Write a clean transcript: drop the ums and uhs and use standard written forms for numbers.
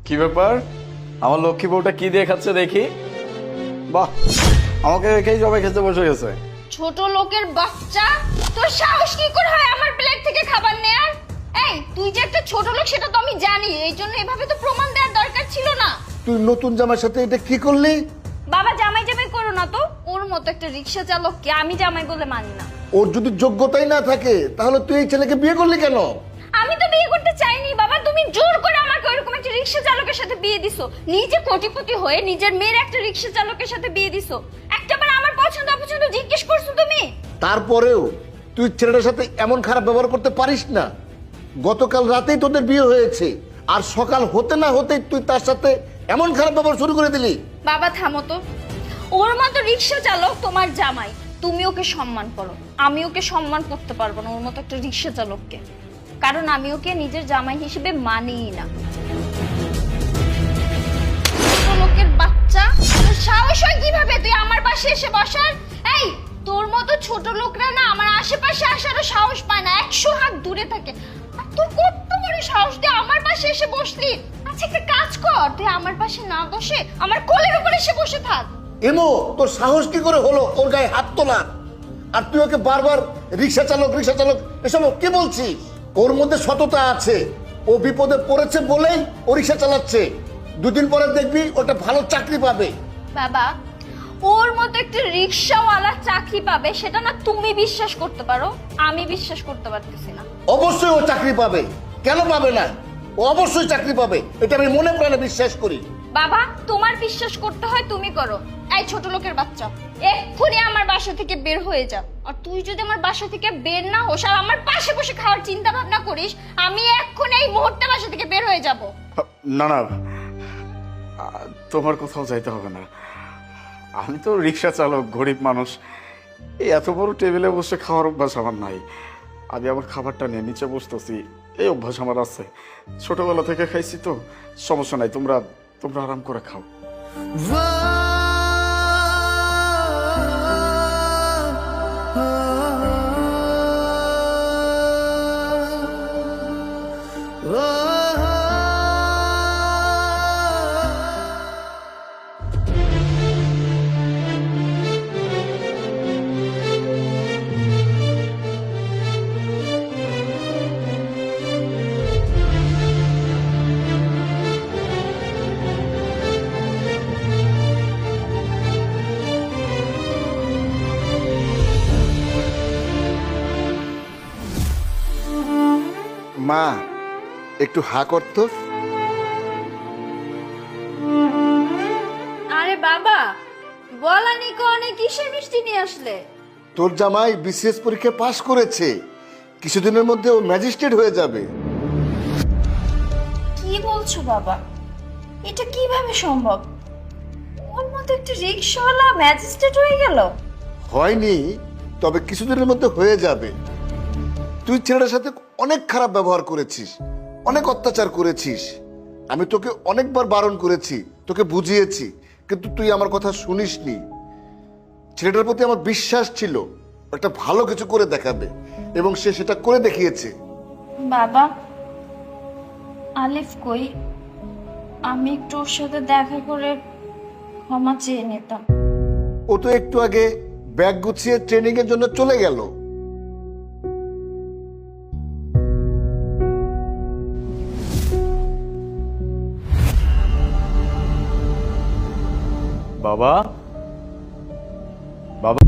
কি ব্যাপার? আমার লক্ষ্মী বউটা কি দিয়ে খাচ্ছে দেখি। বাহ, আমাকে রেখেই সবাই খেতে বসে গেছে। ছোট লোকের বাচ্চা, তোর সাহস কি করে হয় আমার প্লেট থেকে খাবার নেয়ার? এই তুই যে একটা ছোট লোক সেটা তো আমি জানি, এই জন্য এভাবে তো প্রমাণ দেওয়ার দরকার ছিল না। তুই নতুন জামার সাথে এটা কি করলি? বাবা জামাই জামাই করো না তো, ওর মতো একটা রিক্সা চালককে আমি জামাই বলে মানি না। ওর যদি যোগ্যতাই না থাকে তাহলে তুই এই ছেলেকে বিয়ে করলি কেন? আমি তো বিয়ে করতে চাইনি বাবা, তুমি জোর করে আমাকে ওইরকম একটা রিক্সা চালকের সাথে বিয়ে দিছো। নিজে কোটিপতি হয়ে নিজের মেয়ের একটা রিক্সা চালকের সাথে বিয়ে দিছো। একটাবার আমার পছন্দ অপছন্দ জিজ্ঞেস করছো তুমি? তারপরেও তুই ছেলেটার সাথে এমন খারাপ ব্যবহার করতে পারিস না। গতকাল রাতেই তোদের বিয়ে হয়েছে, আর সকাল হতে না হতেই তুই তার সাথে এমন খারাপ ব্যবহার শুরু করে দিলি। বাবা থামো তো, ওর মতো রিক্সা চালক তোমার জামাই, তুমি ওকে সম্মান করো। আমি ওকে সম্মান করতে পারবো না ওর মতো একটা রিক্সা চালককে, কারণ আমি ওকে নিজের জামাই হিসেবে মানিই না। ছোট লোকের বাচ্চা, তোর সাহস হয় কিভাবে তুই আমার পাশে এসে বসার? এই তোর মতো ছোট লোকরা না আমার আশেপাশে আসারও সাহস পায় না, 100 হাত দূরে থাকে। আর তোর কত বড় সাহস, তুই আমার পাশে এসে বসলি? আচ্ছা একটা কাজ কর, তুই আমার পাশে না বসে আমার কোলের উপর এসে বসে থাক। এমো, তোর সাহস কি করে হলো ওর গায়ে হাত তোলা? আর তুই ওকে বারবার রিক্সা চালক এসব কি বলছিস? ওর মধ্যে সততা আছে, ও বিপদে পড়েছে বলেই ও রিক্সা চালাচ্ছে। দুদিন পরে দেখবি ওটা ভালো চাকরি পাবে। বাবা, ওর মতো একটা রিক্সাওয়ালা চাকরি পাবে সেটা না তুমি বিশ্বাস করতে পারো, আমি বিশ্বাস করতে পারতেছি না। অবশ্যই ও চাকরি পাবে, কেন পাবে না? ও অবশ্যই চাকরি পাবে, এটা আমি মনে প্রাণে বিশ্বাস করি। বাবা তোমার বিশ্বাস করতে হয় তুমি করো। এই ছোট লোকের বাচ্চা, এক্ষুনি আমার বাসা থেকে বের হয়ে যা। আর তুই যদি আমার বাসা থেকে বের না হোস আর আমার পাশে বসে খাওয়ার চিন্তা ভাবনা করিস, আমি এক্ষুনি এই মুহূর্তে বাসা থেকে বের হয়ে যাব। না না, তোমার কোথাও যাইতে হবে না। আমি তো রিক্সা চালক, গরিব মানুষ, এই এত বড় টেবিলে বসে খাওয়ার অভ্যাস আমার নাই। আমি আমার খাবারটা নিয়ে নিচে বসতেছি, এই অভ্যাস আমার আছে। ছোটবেলা থেকে খাইছি তো, সমস্যা নাই। তোমরা তোমরা আরাম করে খাও। মা, একটু হা করতো। আরে বাবা, বলানি কোনে কিসের মিষ্টি নিয়ে আসলে? তোর জামাই বিসিএস পরীক্ষা পাশ করেছে, কিছুদিনের মধ্যে ও ম্যাজিস্ট্রেট হয়ে যাবে। কি বলছো বাবা? এটা কিভাবে সম্ভব? ওর মতো একটা রিক্সাওয়ালা ম্যাজিস্ট্রেট হয়ে গেল? হয়নি, তবে কিছুদিনের মধ্যে হয়ে যাবে। তুই ছেলেটার সাথে অনেক খারাপ ব্যবহার করেছিস, অনেক অত্যাচার করেছিস। আমি তোকে অনেকবার বারণ করেছি, তোকে বুঝিয়েছি, কিন্তু তুই আমার কথা শুনিসনি। ছেলেটার প্রতি আমার বিশ্বাস ছিল একটা ভালো কিছু করে দেখাবে, এবং সে সেটা করে দেখিয়েছে। বাবা, আলিফ কই? আমি একটু ওর সাথে দেখা করে ক্ষমা চেয়ে নিতাম। ও তো একটু আগে ব্যাগ গুছিয়ে ট্রেনিং এর জন্য চলে গেল। বাবা, বাবা।